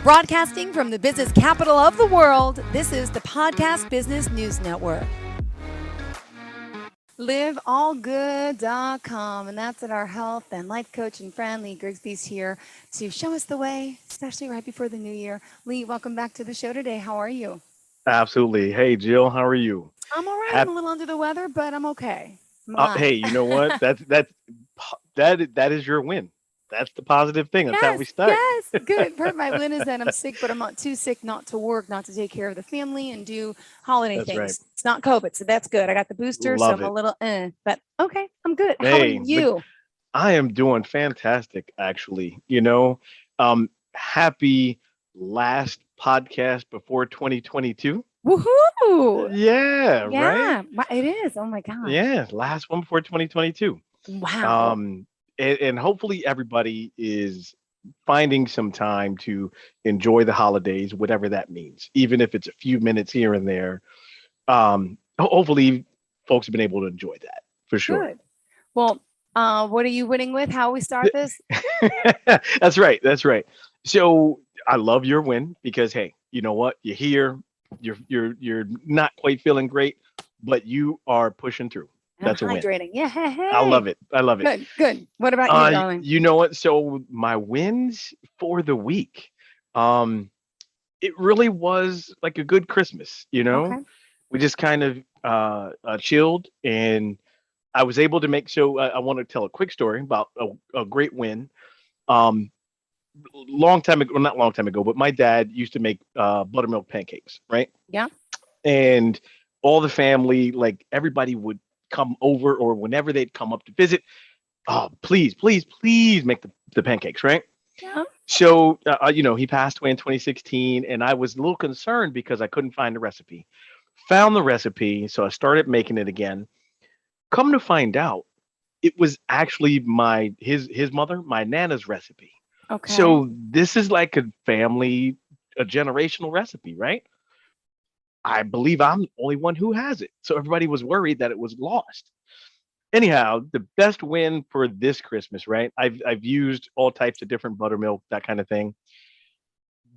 Broadcasting from the business capital of the world, this is the Podcast Business News Network. LiveAllGood.com, and that's at our health and life coach and friend, Lee Grigsby's here to show us the way, especially right before the new year. Lee, welcome back to the show today. How are you? Absolutely. Hey, Jill, how are you? I'm all right. I'm a little under the weather, but I'm okay. Hey, you know what? That is your win. That's the positive thing. That's how we start. Yes, good. Part of my win is that I'm sick, but I'm not too sick not to work, not to take care of the family and do holiday That's things. right. It's not COVID, so that's good. I got the booster, so Love I'm a it. little but okay, I'm good. How are Hey, you? I am doing fantastic, actually. Happy last podcast before 2022. Woohoo! Yeah, right? Yeah, it is. Oh my gosh. Yeah, last one before 2022. Wow. And hopefully everybody is finding some time to enjoy the holidays, whatever that means, even if it's a few minutes here and there. Hopefully folks have been able to enjoy that for sure. Good. Well, what are you winning with? How we start this? That's right. That's right. So I love your win because hey, you know what? You're here. You're not quite feeling great, but you are pushing through. That's a win. Hydrating. Yeah. Hey. I love it. I love it. Good. Good. What about you, darling? You know what? So my wins for the week, it really was like a good Christmas. Okay. We just kind of chilled, and I was able to make. So I want to tell a quick story about a great win. Long time ago, well, not long time ago, but my dad used to make buttermilk pancakes, right? Yeah. And all the family, like everybody would come over, or whenever they'd come up to visit, oh, please make the pancakes, right? Yeah. So he passed away in 2016, and I was a little concerned because I couldn't find the recipe. Found the recipe, so I started making it again. Come to find out, it was actually his mother, my nana's recipe. Okay. So this is like a generational recipe, right? I believe I'm the only one who has it. So everybody was worried that it was lost. Anyhow, the best win for this Christmas, right? I've used all types of different buttermilk, that kind of thing.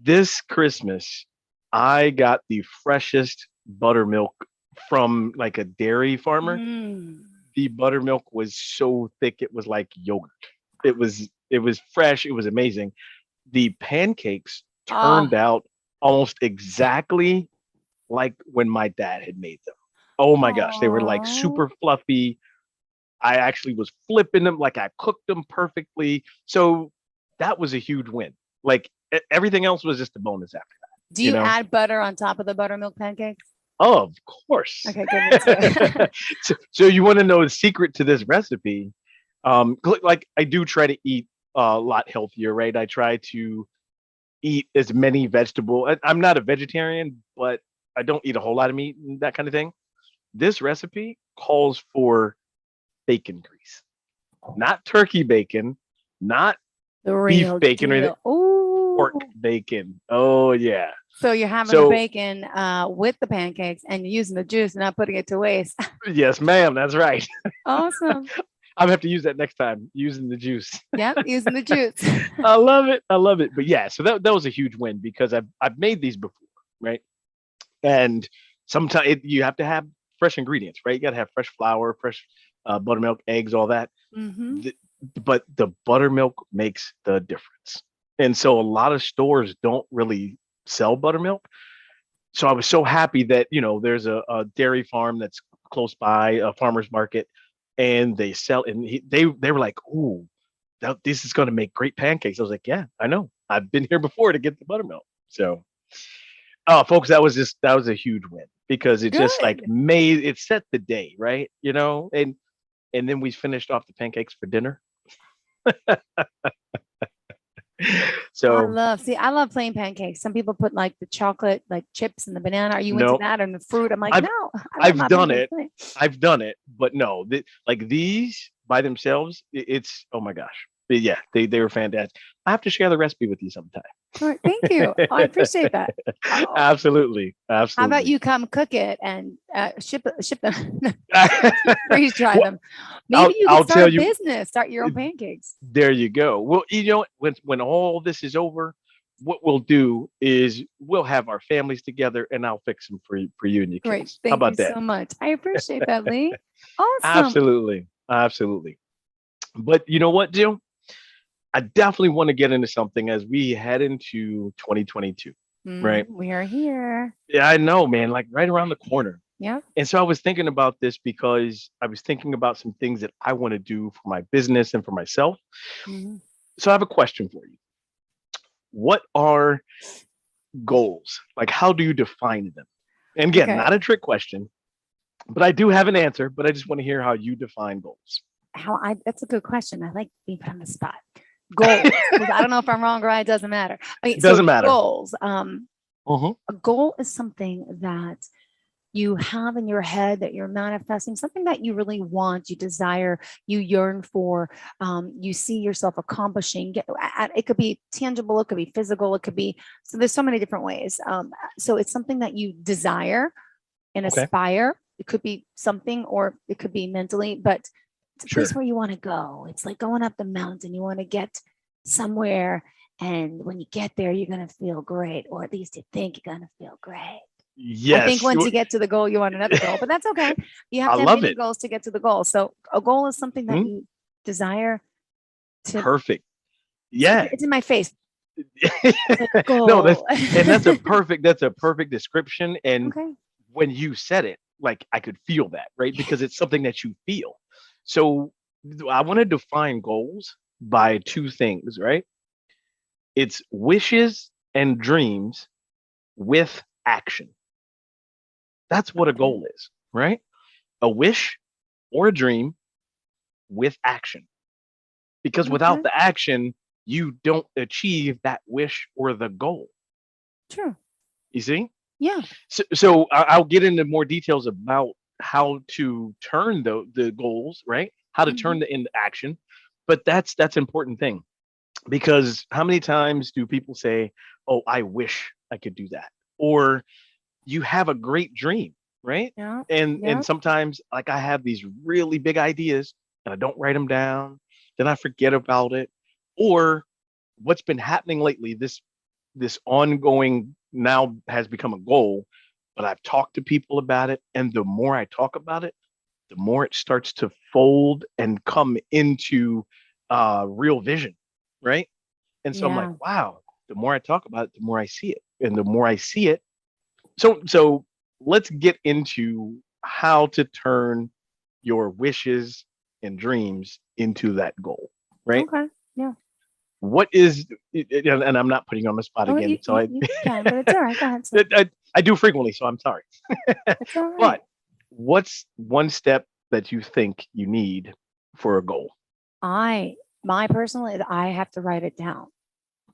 This Christmas, I got the freshest buttermilk from like a dairy farmer. The buttermilk was so thick it was like yogurt. It was fresh, it was amazing. The pancakes turned out almost exactly like when my dad had made them. Oh my gosh, they were like super fluffy. I actually was flipping them, like I cooked them perfectly. So that was a huge win. Like everything else was just a bonus after that. Do you add butter on top of the buttermilk pancakes? Oh, of course. Okay, good. So you want to know the secret to this recipe? Like I do try to eat a lot healthier, right? I try to eat as many vegetables. I'm not a vegetarian, but I don't eat a whole lot of meat and that kind of thing. This recipe calls for bacon grease, not turkey bacon, not the beef bacon, or pork bacon. Oh yeah. So you're having the bacon with the pancakes, and you're using the juice, and not putting it to waste. Yes, ma'am. That's right. Awesome. I'll have to use that next time, using the juice. Yeah, using the juice. I love it. I love it. But yeah, so that was a huge win because I've made these before, right? And sometimes you have to have fresh ingredients, right? You got to have fresh flour, fresh buttermilk, eggs, all that. Mm-hmm. But the buttermilk makes the difference. And so a lot of stores don't really sell buttermilk. So I was so happy that, there's a dairy farm that's close by, a farmer's market, and they sell, and they were like, "Ooh, this is going to make great pancakes." I was like, "Yeah, I know. I've been here before to get the buttermilk." So, folks, that was a huge win because it just like set the day, right? And then we finished off the pancakes for dinner. So I love plain pancakes. Some people put like the chocolate, like chips and the banana. Are you into that, and the fruit? I'm like, no. I've done it. I've done it, but no, like these by themselves, it's oh my gosh. But yeah, they were fantastic. I have to share the recipe with you sometime. All right, thank you. I appreciate that. Absolutely. How about you come cook it and ship them, freeze dry them? Maybe you can start a business, start your own pancakes. There you go. Well, when all this is over, what we'll do is we'll have our families together and I'll fix them for you and your Great. kids. How Thank you about that? so much. I appreciate that, Lee. Awesome. Absolutely. Absolutely. But you know what, Jill? I definitely want to get into something as we head into 2022, right? We are here. Yeah, I know, man, like right around the corner. Yep. And so I was thinking about this because I was thinking about some things that I want to do for my business and for myself. Mhm. So I have a question for you. What are goals? Like, how do you define them? And again, Okay. not a trick question, but I do have an answer, but I just want to hear how you define goals. That's a good question. I like being put on the spot. Goals. I don't know if I'm wrong or right. It doesn't matter. Okay, It so doesn't matter. goals. Hmm. A goal is something that you have in your head that you're manifesting, something that you really want, you desire, you yearn for, you see yourself accomplishing. It could be tangible, it could be physical, it could be, so there's so many different ways. So it's something that you desire and Okay. aspire. It could be something or it could be mentally, but it's a place Sure. where you want to go. It's like going up the mountain. You want to get somewhere. And when you get there, you're going to feel great, or at least you think you're going to feel great. I think Yes. once you get to the goal, you want another goal, but that's okay. You have I to have love many it. goals to get to the goal. So a goal is something that Mhm. you desire to, Perfect. Yeah. it's in my face. It's like No, that's goal. and that's a perfect description. And Okay. when you said it, like I could feel that, right? Because it's something that you feel. So I want to define goals by two things, right? It's wishes and dreams with action. That's what a Okay. goal is, right? A wish or a dream with action. Because without Okay. the action, you don't achieve that wish or the goal. True. You see? Yeah. So I'll get into more details about how to turn the goals, right? How to Mhm. turn the into action. But that's an important thing because how many times do people say, "Oh, I wish I could do that," or you have a great dream, right? Yeah. And Yeah. sometimes like I have these really big ideas and I don't write them down, then I forget about it. Or what's been happening lately, this ongoing now has become a goal, but I've talked to people about it, and the more I talk about it, the more it starts to fold and come into real vision, right? And so I'm like, Yeah. wow, the more I talk about it, the more I see it. And the more I see it, so let's get into how to turn your wishes and dreams into that goal, right? Okay. Yeah. What is and I'm not putting you on the spot Oh, again, so you can, but it's all right. Go ahead. So I do frequently, so I'm sorry. it's all But right. what's one step that you think you need for a goal? I, my personally, I have to write it down.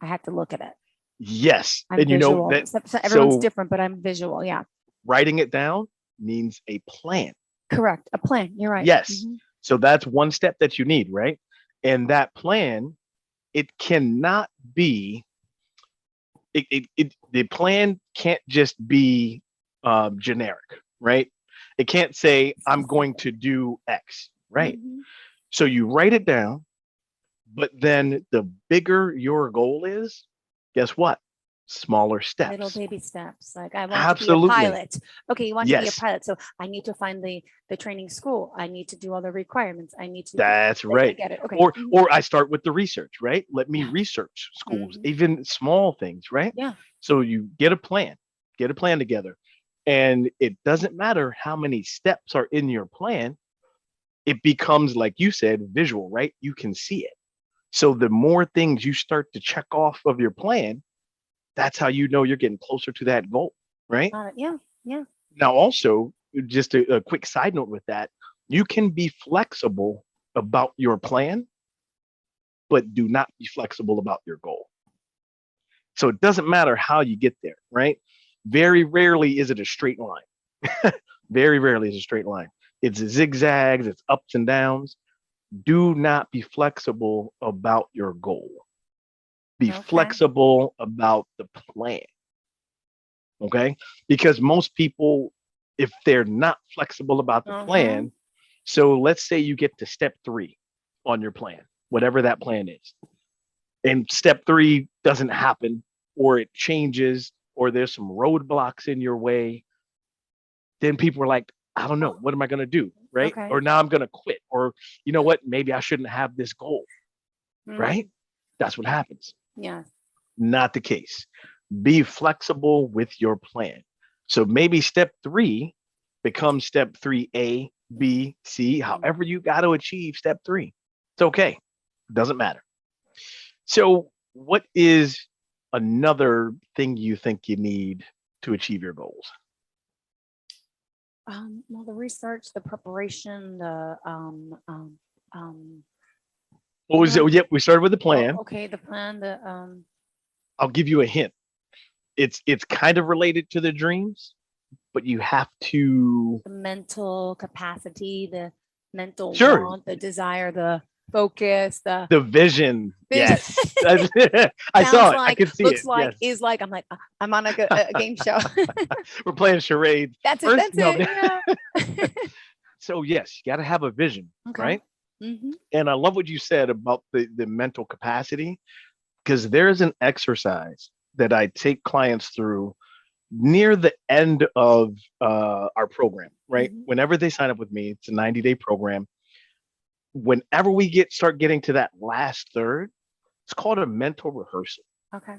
I have to look at it. Yes, I'm and you know visual. that. So everyone's So different, but I'm visual. Yeah. writing it down means a plan. Correct. A plan. You're right. Yes, so that's one step that you need, right? And that plan, it cannot be the plan can't just be generic, right? It can't say I'm going Specific. to do X, right? Mm-hmm. So you write it down, but then the bigger your goal is, guess what? Smaller Little steps. baby steps. Like I want to be a Absolutely. pilot. Okay, you want to be a Yes, pilot. So I need to find the training school. I need to do all the requirements. I need to do. that's I right. get it. Okay. Or I start with the research, right? Let me Yeah. research schools, Hmm. even small things, right? Yeah. So you get a plan together. And it doesn't matter how many steps are in your plan, it becomes, like you said, visual, right? You can see it. So the more things you start to check off of your plan, that's how you know you're getting closer to that goal, right? Yeah. Yeah. Now, also, just a quick side note with that, you can be flexible about your plan, but do not be flexible about your goal. So it doesn't matter how you get there, right? Very rarely is it a straight line. Very rarely is a straight line. It's zigzags, it's ups and downs. Do not be flexible about your goal. Be Okay. flexible about the plan. Okay. Because most people, if they're not flexible about the Uh-huh. plan, so let's say you get to step three on your plan, whatever that plan is, and step three doesn't happen. or it changes, or there's some roadblocks in your way, then people are like, I don't know, what am I going to do? Right. Okay. Or now I'm going to quit. Or, you know what? Maybe I shouldn't have this goal. Right. That's what happens. Yeah. Not the case. Be flexible with your plan. So maybe step 3 becomes step 3A, B, C, however you got to achieve step 3. It's okay. Doesn't matter. So, what is another thing you think you need to achieve your goals? Well, the research, the preparation, the What was it? Yep, we started with the plan. okay, the plan, the I'll give you a hint. It's kind of related to the dreams, but you have to the mental capacity, the mental Sure. want, the desire, the focus, the the vision. vision. Yes. I saw it. I could see looks it. like, Yes. is like. I'm like, I'm on a game show. We're playing charades. That's it. First, That's no, it. Yeah. So yes, you got to have a vision, Okay. right? Mm-hmm. And I love what you said about the mental capacity, because there's an exercise that I take clients through near the end of our program, right? Mhm. Whenever they sign up with me, it's a 90-day program. Whenever we start getting to that last third, it's called a mental rehearsal. Okay.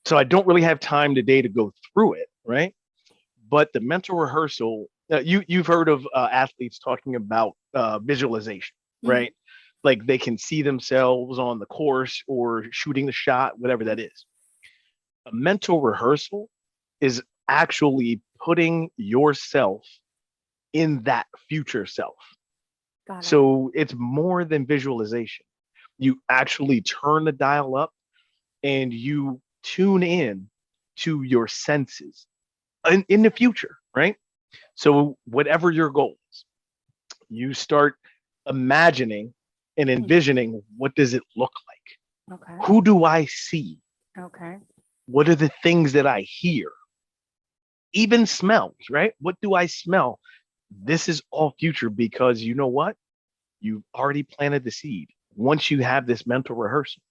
So I don't really have time today to go through it, right? But the mental rehearsal, you've heard of athletes talking about visualization, Mhm. right? Like they can see themselves on the course or shooting the shot, whatever that is. A mental rehearsal is actually putting yourself in that future self. Got it. So it's more than visualization. You actually turn the dial up and you tune in to your senses in the future, right? So whatever your goals, you start imagining and envisioning, what does it look like? Okay. Who do I see? Okay. What are the things that I hear? Even smells, right? What do I smell? This is all future, because you know what? You've already planted the seed once you have this mental rehearsal.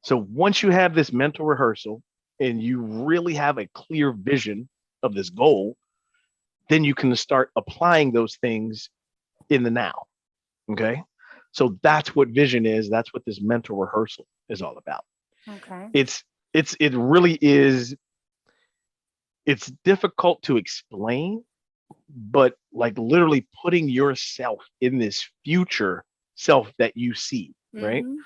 So once you have this mental rehearsal and you really have a clear vision of this goal, then you can start applying those things in the now. Okay. So that's what vision is. That's what this mental rehearsal is all about. Okay. It really is. It's difficult to explain, but like literally putting yourself in this future self that you see, right? Mhm.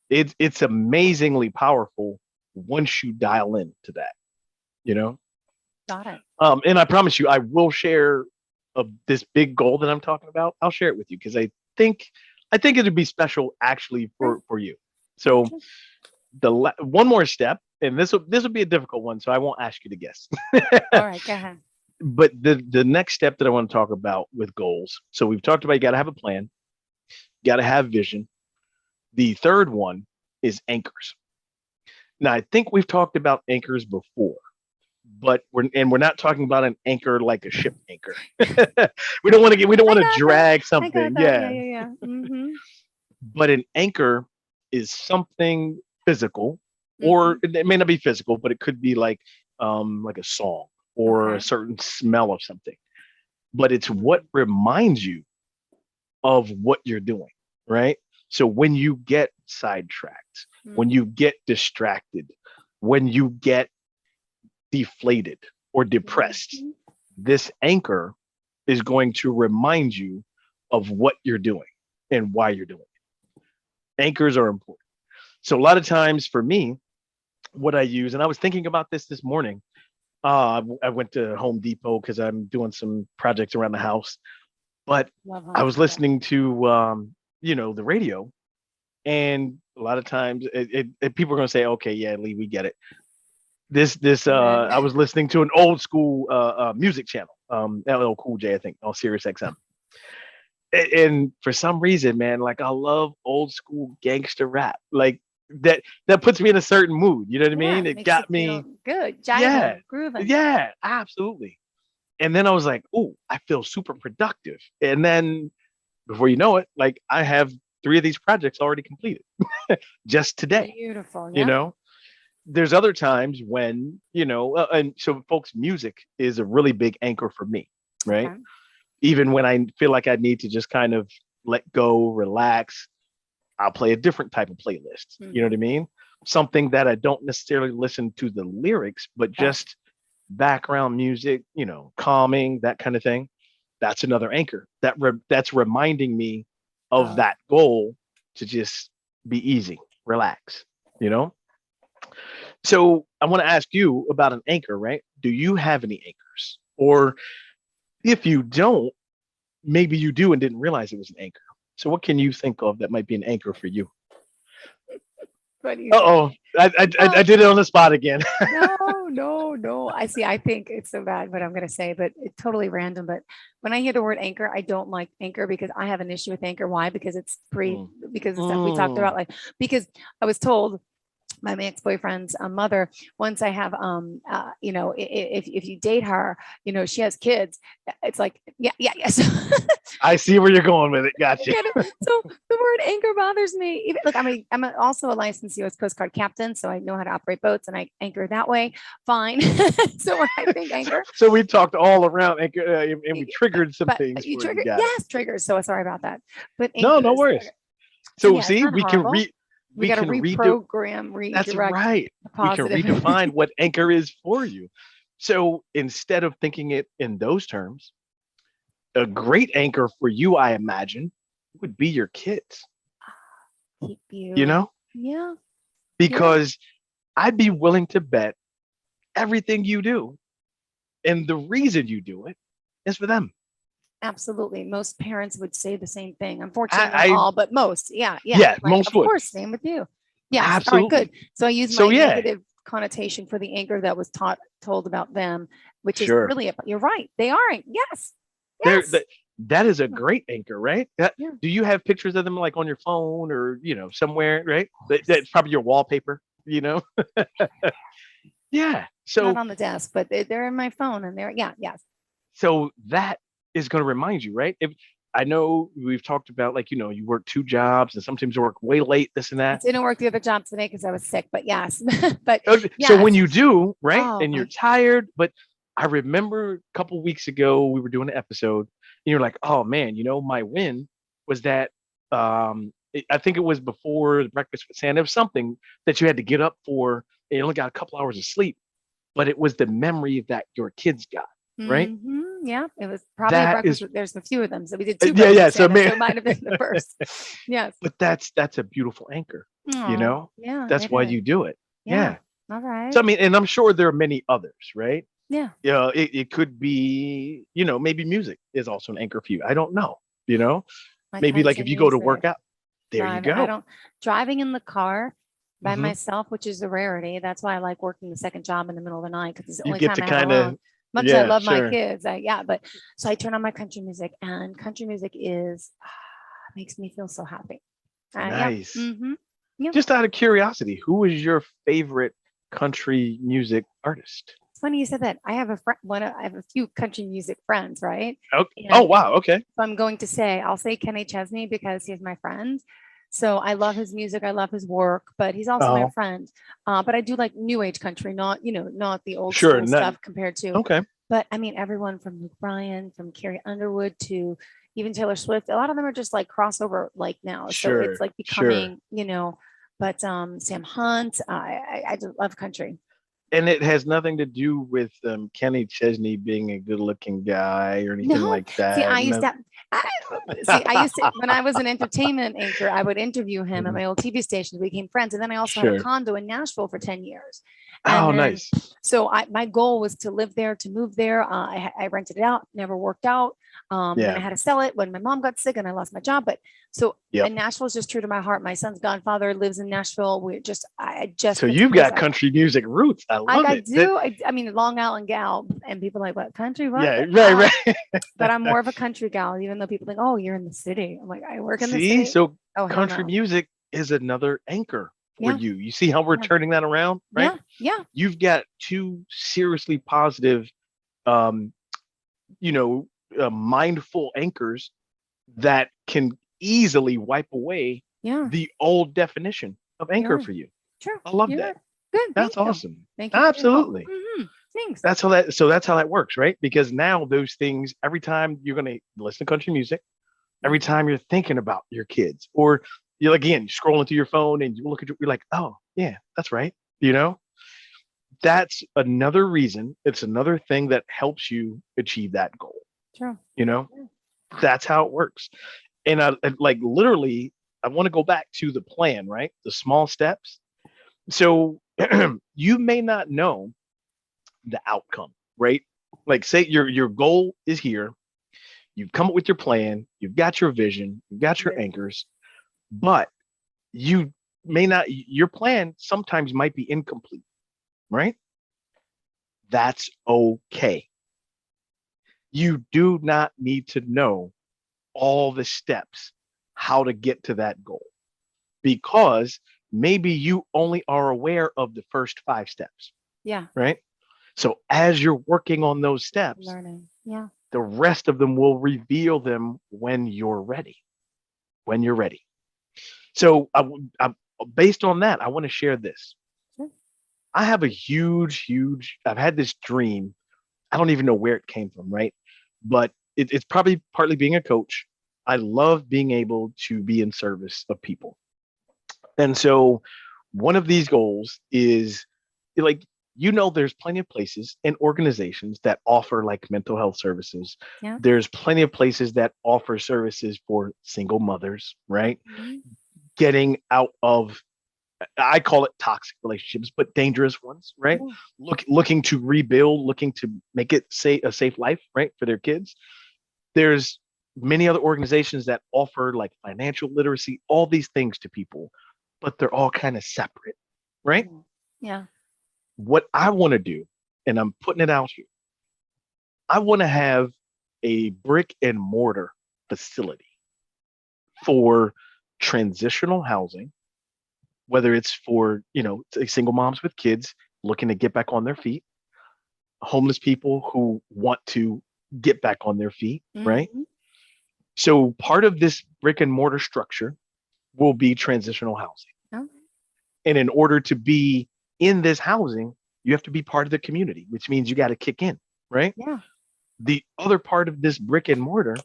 It's amazingly powerful once you dial into that, you know. Got it. And I promise you, I will share this big goal that I'm talking about. I'll share it with you because think I think it'd be special actually for you. So one more step, and this will be a difficult one, so I won't ask you to guess. All right. Go ahead. But the next step that I want to talk about with goals. So we've talked about you got to have a plan, you got to have vision. The third one is anchors. Now I think we've talked about anchors before, but we're not talking about an anchor like a ship anchor. we don't want to drag I something. got that. Yeah. Yeah. Mm-hmm. But an anchor is something physical, or Mm-hmm. it may not be physical, but it could be like a song or a Okay. certain smell of something. But it's what reminds you of what you're doing, right? So when you get sidetracked, when you get distracted, when you get deflated or depressed, Mhm. this anchor is going to remind you of what you're doing and why you're doing it. Anchors are important. So a lot of times for me, what I use, and I was thinking about this morning. I went to Home Depot because I'm doing some projects around the house, but Love Home I was Depot. listening to the radio, and a lot of times people are going to say, "Okay, yeah, Lee, we get it." I was listening to an old school music channel, LL Cool J, I think, on Sirius XM. And for some reason, man, like I love old school gangster rap. Like that puts me in a certain mood. You know what I mean? It Makes you got feel me, good, yeah, jiving, grooving. yeah, absolutely. And then I was like, oh, I feel super productive. And then before you know it, like I have 3 of these projects already completed just today, Beautiful. you Yeah. know? there's other times when, and so folks, music is a really big anchor for me, right? Okay. Even when I feel like I need to just kind of let go, relax, I'll play a different type of playlist. You know what I Mhm. mean? Something that I don't necessarily listen to the lyrics, but Yeah. just background music, calming, that kind of thing. That's another anchor. That's reminding me of Oh, that goal to just be easy, relax, you know? So I want to ask you about an anchor, right? Do you have any anchors? Or if you don't, maybe you do and didn't realize it was an anchor. So what can you think of that might be an anchor for you? what do you think? Uh-oh. I Oh, did it on the spot again. no, no, no. I see. I think it's so bad what I'm going to say, but it's totally random. But when I hear the word anchor, I don't like anchor because I have an issue with anchor. Why? Because it's pre, Mm. because the stuff we talked Mm. about, like, because I was told my ex-boyfriend's mother once I have if you date her, she has kids. It's like, yeah, yeah, yes. I see where you're going with it. You Gotcha. get it? So the word anchor bothers me. Even, look, also a licensed U.S. Coast Guard captain, so I know how to operate boats and I anchor that way. Fine. So when I think So, anchor, so we talked all around anchor, and we y- triggered some but things you for you. trigger, Got it. yes, triggers. So sorry about that. But No, no anchors. worries. So So yeah, it's see, not horrible. We we got to can redo. reprogram, That's redirect right. the We can positive. redefine what anchor is for you. So instead of thinking it in those terms, a great anchor for you, I imagine, would be your kids, Keep you you. know, Yeah. Yeah. because I'd be willing to bet everything you do. And the reason you do it is for them. Absolutely. Most parents would say the same thing. Unfortunately, not I all, but most. Yeah. Yeah. yeah, Right. most Of would. course. Same with you. Yes. All right. Good. Absolutely. So I use So my yeah, negative connotation for the anchor that was told about them, which is sure. really, you're right. They aren't. Yes. There Yes. that is a great anchor, right? Yeah. Do you have pictures of them like on your phone or somewhere, right? Of course. That's probably your wallpaper, Yeah. Not on the desk, but they're in my phone and they're, yeah. Yes. So that is going to remind you, right? If I know we've talked about like, you work two jobs and sometimes you work way late, this and I that. didn't work the other job today because I was sick, but yes. But Okay, so when yes. you do, right, Oh and you're my. tired, but I remember a couple weeks ago we were doing an episode, and you're like, "Oh man, my win was that I think it was before the breakfast with Santa. It was something that you had to get up for, and you only got a couple hours of sleep, but it was the memory that your kids got, right? Yeah, it was probably a That breakfast. is, There's a few of them, so we did two yeah, breakfasts yeah. with So Santa, so man, it might have been the first. Yes. but that's a beautiful anchor, you Oh, know. yeah, That's it why is. you do it. Yeah. Yeah. All So I right. mean, and I'm sure there are many others, right? Yeah. Yeah, it could be, maybe music is also an anchor for you. I don't know, you know, My maybe like country if you go to work music, out, there you driving. I go. don't driving in the car by Hmm. myself, which is a rarity. That's why I like working the second job in the middle of the night because it's the You only get time to I have kind alone. of, Much as I yeah, love my sure. kids, yeah. But so I turn on my country music, and country music is makes me feel so happy. Yeah. Nice. Mm-hmm. Yeah. Just out of curiosity, who is your favorite country music artist? It's funny you said that. I have a friend. I have a few country music friends, right? Oh, oh And wow, okay. if I'm going to say, I'll say Kenny Chesney because he's my friend. So I love his music. I love his work, but he's also my Oh, friend. But I do like new age country, not the old sure. school Not, stuff compared to. okay, But I mean, everyone from Luke Bryan, from Carrie Underwood to even Taylor Swift. A lot of them are just like crossover like now. So it's sure, like sure. becoming. But Sam Hunt, I just love country. And it has nothing to do with Kenny Chesney being a good-looking guy or anything No, like see, that. I used No. to, I, I used to, when I was an entertainment anchor, I would interview him at Mhm. my old TV station. We became friends. And then I also had a Sure. condo in Nashville for 10 years. And Oh, then, nice. so my goal was to live there, to move there. I rented it out, never worked out. Then I Yeah. had to sell it when my mom got sick and I lost my job. But so, Yep. and Nashville is just true to my heart. My son's godfather lives in Nashville. I just, So that's a you've place got country music roots. I like love I it. That do. I mean, Long Island gal, and people are like, what country? What? yeah, But right, but I'm right. more of a country gal, even though people think, oh, you're in the city. I'm like, I work in the See, city. so Oh, hell country no. music is another anchor for Yeah, you. You see how we're yeah, turning that around, right? yeah, yeah, You've got two seriously positive, um, you know, mindful anchors that can easily wipe away yeah. the old definition of You're anchor right. for you. Sure. I love You're that. right. Good. That's Thank you. awesome. Thank you for your help. Absolutely. Thanks. That's how that works, right? Because now those things, every time you're gonna listen to country music, every time you're thinking about your kids, or you're again scrolling through your phone and you look at you're like, oh yeah, that's right. You know, that's another reason. It's another thing that helps you achieve that goal. True. You know, that's how it works. And like literally, I want to go back to the plan, right? The small steps. So you may not know the outcome, right? Like say your goal is here. You've come up with your plan, you've got your vision, you've got your anchors, but you may not, your plan sometimes might be incomplete, right? That's okay. You do not need to know all the steps how to get to that goal because maybe you only are aware of the first 5 steps, Yeah. right? So as you're working on those steps, Learning. Yeah. the rest of them will reveal them when you're ready. When you're ready. So based on that, I want to share this. Sure. I have a huge, I've had this dream. I don't even know where it came from, right? But it's probably partly being a coach. I love being able to be in service of people. And so one of these goals is like, there's plenty of places and organizations that offer like mental health services. Yeah. There's plenty of places that offer services for single mothers, right? Mhm. Getting out of, I call it toxic relationships, but dangerous ones, right? Yeah. Looking to rebuild, looking to make it a safe life, right, for their kids. There's many other organizations that offer like financial literacy, all these things to people, but they're all kind of separate, right? Yeah. What I want to do, and I'm putting it out here, I want to have a brick and mortar facility for transitional housing, whether it's for, single moms with kids looking to get back on their feet, homeless people who want to get back on their feet, right? Mhm. So part of this brick and mortar structure will be transitional housing. Okay. And in order to be in this housing, you have to be part of the community, which means you got to kick in, right? Yeah. The other part of this brick and mortar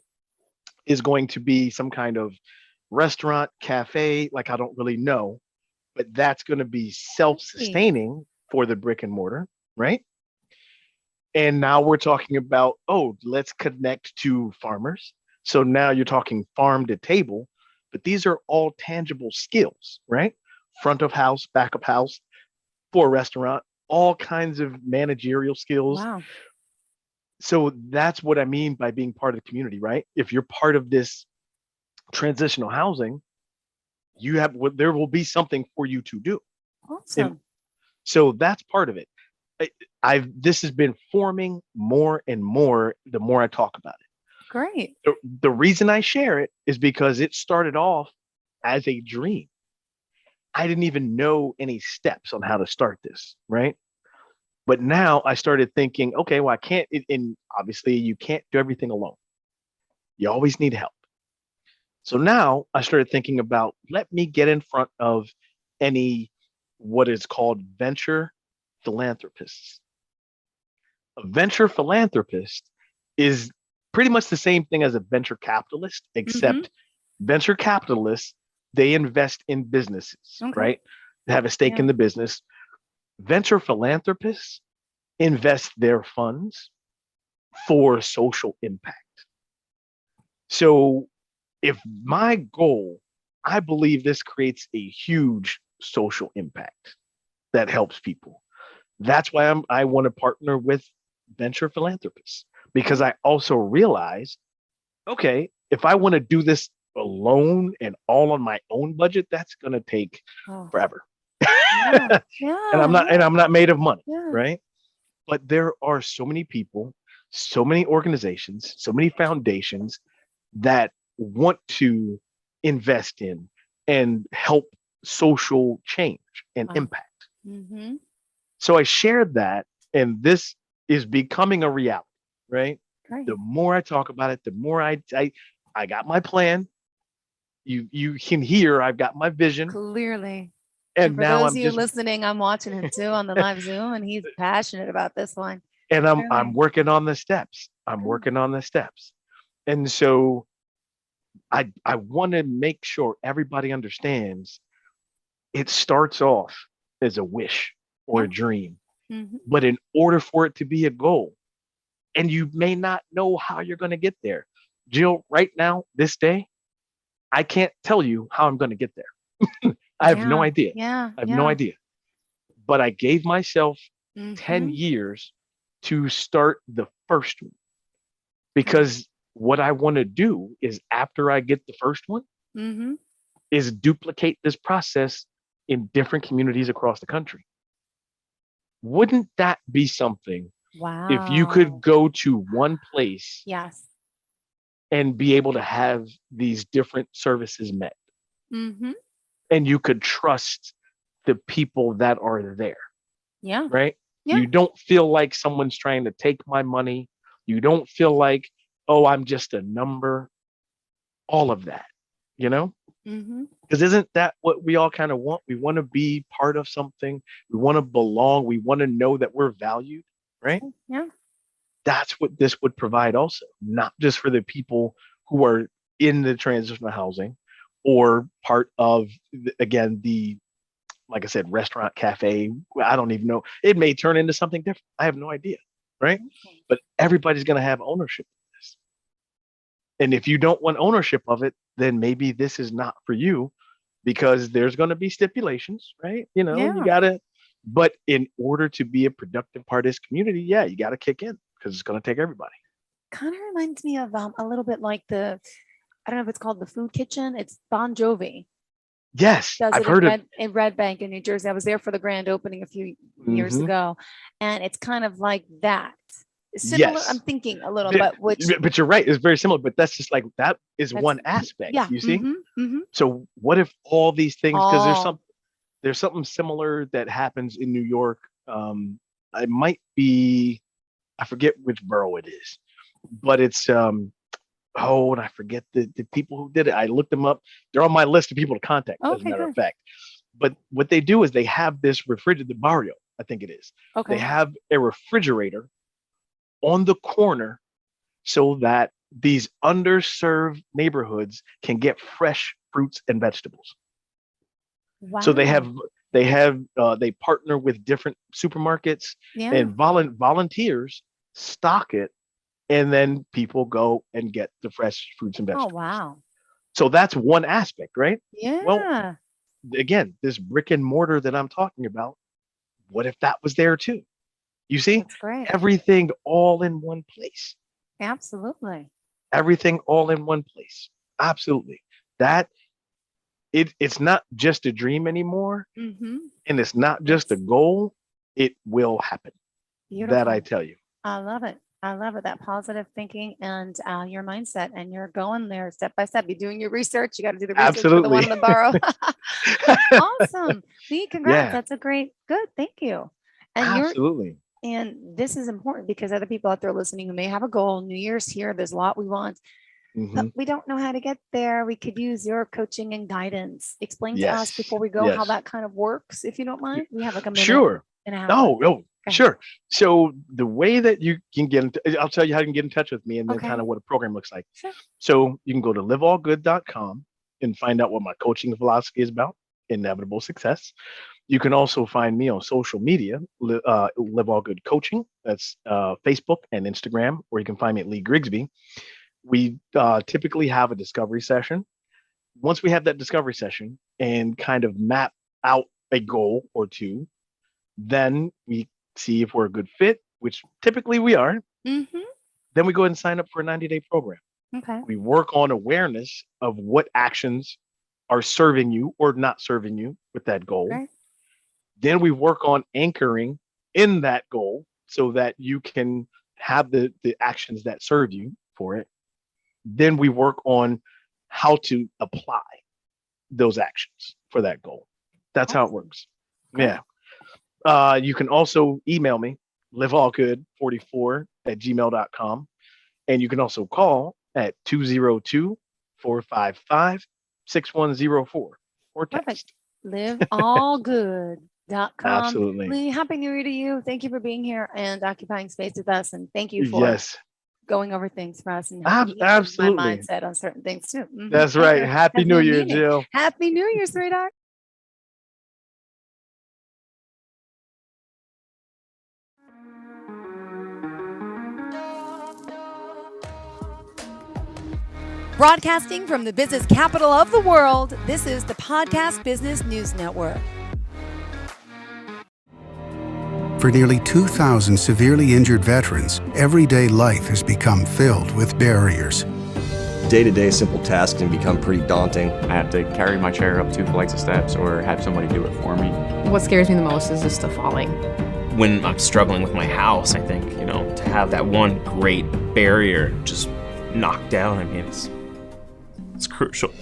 is going to be some kind of restaurant, cafe, like I don't really know, but that's going to be self-sustaining for the brick and mortar, right? And now we're talking about, oh, let's connect to farmers. So now you're talking farm to table, but these are all tangible skills, right? Front of house, back of house for a restaurant, all kinds of managerial skills. Wow. So that's what I mean by being part of the community, right? If you're part of this transitional housing, there will be something for you to do. And Awesome. so that's part of it. This has been forming more and more the more I talk about it. Great. The reason I share it is because it started off as a dream. I didn't even know any steps on how to start this, right? But now I started thinking, okay, well, I can't, and obviously you can't do everything alone. You always need help. So now I started thinking about, let me get in front of any what is called venture philanthropists. A venture philanthropist is pretty much the same thing as a venture capitalist, except venture capitalists, they invest in businesses, right? They have a stake in the business. Venture philanthropists invest their funds for social impact. So if my goal, I believe this creates a huge social impact that helps people. That's why I want to partner with venture philanthropists, because I also realize, okay, if I want to do this alone and all on my own budget, that's going to take forever. Yeah. And I'm not made of money, Yeah. right? But there are so many people, so many organizations, so many foundations that want to invest in and help social change and impact. Mm-hmm. So I shared that, and this is becoming a reality, right? Great. The more I talk about it, the more I got my plan. You can hear I've got my vision, Clearly. And And for now those I'm of you just listening, I'm watching him too on the live Zoom, and he's passionate about this one. and I'm Really? working on the steps. I'm Good. working on the steps. And so I want to make sure everybody understands it starts off as a wish or Yeah. a dream. Hmm. But in order for it to be a goal, and you may not know how you're going to get there. Jill, right now, this day, I can't tell you how I'm going to get there. I have no Yeah. idea. Yeah. I have no Yeah. idea. But I gave myself 10 Hmm. years to start the first one Yeah. because what I want to do is after I get the first one Hmm. is duplicate this process in different communities across the country. Wouldn't that be something if you could Wow. go to one place Yes. and be able to have these different services met Hmm. and you could trust the people that are there, Yeah. right? Yeah. You don't feel like someone's trying to take my money. You don't feel like, oh, I'm just a number, all of that, you know? Hmm. Because isn't that what we all kind of want? We want to be part of something. We want to belong. We want to know that we're valued, right? Yeah. That's what this would provide also, not just for the people who are in the transitional housing or part of, again, the, like I said, restaurant, cafe. I don't even know. It may turn into something different. I have no idea, right? But everybody's going to have ownership of this. And if you don't want ownership of it, then maybe this is not for you because there's going to be stipulations, right? You Yeah. got to, but in order to be a productive part of this community, yeah, you got to kick in because it's going to take everybody. Kind of reminds me of a little bit like I don't know if it's called the Food Kitchen. It's Bon Jovi Yes, does I've it in heard of. Red Bank in New Jersey. I was there for the grand opening a few years Hmm. ago, and it's kind of like that. Similar, I'm Yes, thinking a little, but, but which but you're right. It's very similar, but that's just like that is that's one aspect. yeah. You see. Mm-hmm. Mm-hmm. So what if all these things? Because Oh, there's something similar that happens in New York. It might be, I forget which borough it is, but it's oh, and I forget the people who did it. I looked them up. They're on my list of people to contact, as a okay, matter of good. fact. But what they do is they have this refrigerator, the barrio, I think it is. They Okay. have a refrigerator on the corner so that these underserved neighborhoods can get fresh fruits and vegetables. So Wow. they partner with different supermarkets Yeah. and volunteers stock it, and then people go and get the fresh fruits and Oh, vegetables. wow. So that's one aspect, right? Well, Yeah. again, this brick and mortar that I'm talking about, what if that was there too? You see, That's great. everything all in one place. Absolutely. Everything all in one place. Absolutely. That it's not just a dream anymore, Mm-hmm. and it's not just a It's goal. It will happen. That I beautiful. tell you. I love it. I love it. That positive thinking and your mindset, and you're going there step by step. You're doing your research. You got to do the research for the one Absolutely. in the borough. Awesome. Lee, congrats. Yeah, That's a great, good. Thank you. And absolutely. this is important because other people out there listening who may have a goal, New Year's here, there's a lot we want, but Hmm. we don't know how to get there. We could use your coaching and guidance. Explain to us Yes. before we go how Yes. that kind of works, if you don't mind. We have like a minute Sure. and a half left. Oh, oh, Go ahead. sure. So the way that you can I'll tell you how you can get in touch with me and then kind Okay. of what a program looks like. Sure. So you can go to liveallgood.com and find out what my coaching philosophy is about, inevitable success. You can also find me on social media, Live All Good Coaching. That's Facebook and Instagram, or you can find me at Lee Grigsby. We typically have a discovery session. Once we have that discovery session and kind of map out a goal or two, then we see if we're a good fit, which typically we are. Mm-hmm. Then we go ahead and sign up for a 90-day program. Okay. We work on awareness of what actions are serving you or not serving you with that goal. Great. Then we work on anchoring in that goal so that you can have the actions that serve you for it. Then we work on how to apply those actions for that goal. That's how it Awesome. works. Great. Yeah. You can also email me, liveallgood44@gmail.com. And you can also call at 202-455-6104 or Perfect. text. LiveAllGood.com. Absolutely. Lee, Happy New Year to you. Thank you for being here and occupying space with us. And thank you for Yes, going over things for us and helping me change my absolutely. mindset on certain things too. That's right. Okay. Happy Has New no Year, meaning. Jill. Happy New Year, sweetheart. Broadcasting from the business capital of the world, this is the Podcast Business News Network. For nearly 2,000 severely injured veterans, everyday life has become filled with barriers. Day-to-day simple tasks can become pretty daunting. I have to carry my chair up 2 flights of steps or have somebody do it for me. What scares me the most is just the falling. When I'm struggling with my house, I think, to have that one great barrier just knocked down, it's crucial.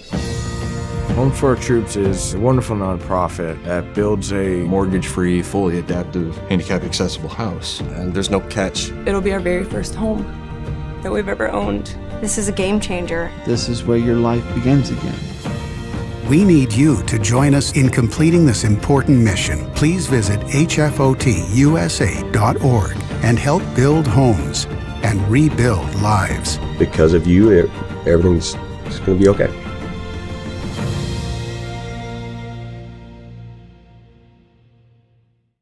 Home for Our Troops is a wonderful nonprofit that builds a mortgage-free, fully adaptive, handicap-accessible house. And there's no catch. It'll be our very first home that we've ever owned. This is a game changer. This is where your life begins again. We need you to join us in completing this important mission. Please visit hfotusa.org and help build homes and rebuild lives. Because of you, everything's going to be okay.